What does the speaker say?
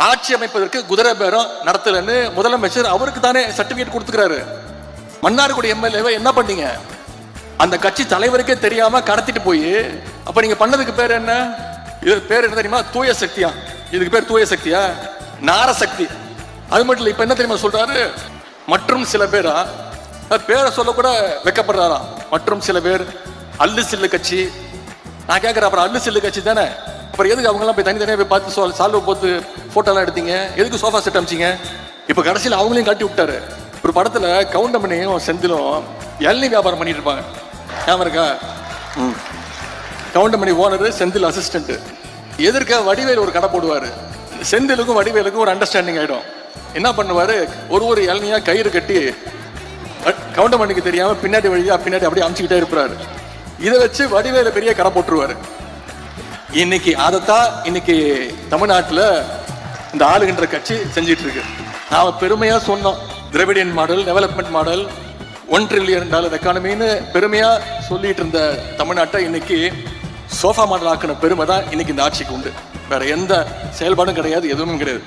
ஆட்சி அமைப்பதற்கு குதிரை பேரம் நடத்தலன்னு முதலமைச்சர் அவருக்கு தானே சர்டிபிகேட் கொடுத்துக்கிறாரு. மன்னார்குடி எம்எல்ஏவை என்ன பண்ணீங்க? அந்த கட்சி தலைவருக்கே தெரியாம கடத்திட்டு போய், அப்ப நீங்க பண்ணதுக்கு பேர் என்ன? இது பேர் என்ன தெரியுமா? தூய சக்தியா. இதுக்கு பேர் தூய சக்தியா? நாரசக்தி. அது மட்டும் இல்ல, இப்ப என்ன தெரியுமா சொல்றாரு? மற்றும் சில பேரா, பேரை சொல்ல கூட வெக்கப்படுறாராம். மற்றும் சில பேர் அல்லு சில்லு கட்சி. நான் கேட்கிறேன், அப்புறம் அல்லு சில்லு கட்சி தானே, அப்புறம் எதுக்கு அவங்க எல்லாம் போய் தனித்தனியா போய் பார்த்து சால்வை போட்டு போட்டோ எல்லாம் எடுத்தீங்க? எதுக்கு சோஃபா செட் அமைச்சிங்க? இப்ப கடைசியில் அவங்களையும் கட்டி விட்டாரு. ஒரு படத்துல கவுண்டமணியும் செந்திலும் இளநீ வியாபாரம் பண்ணிட்டு இருப்பாங்க, ஞாபகம் இருக்கா? Goundamani owner, Senthil assistant. எதிர்க்க வடிவேல் ஒரு கடை போடுவாரு. செந்திலுக்கும் வடிவேலுக்கும் ஒரு அண்டர்ஸ்டாண்டிங் ஆயிடும். என்ன பண்ணுவாரு, ஒரு இளநியா கயிறு கட்டி கவுண்டமணிக்கு தெரியாம பின்னாடி வழியா பின்னாடி அப்படியே அமுச்சுக்கிட்டே இருப்பாரு. இதை வச்சு வடிவேல பெரிய கடை போட்டுருவாரு. இன்னைக்கு அதைத்தான் இன்னைக்கு தமிழ்நாட்டில் இந்த ஆளுகின்ற கட்சி செஞ்சிட்டு இருக்கு. நாம பெருமையா சொன்னோம், Dravidian model, development model, $1 trillion எக்கானமின்னு பெருமையா சொல்லிட்டு இருந்த தமிழ்நாட்டை இன்னைக்கு சோஃபா மாடல் ஆக்கின பெருமை தான் இன்னைக்கு இந்த ஆட்சிக்கு உண்டு. வேற எந்த செயல்பாடும் கிடையாது, எதுவும் கிடையாது.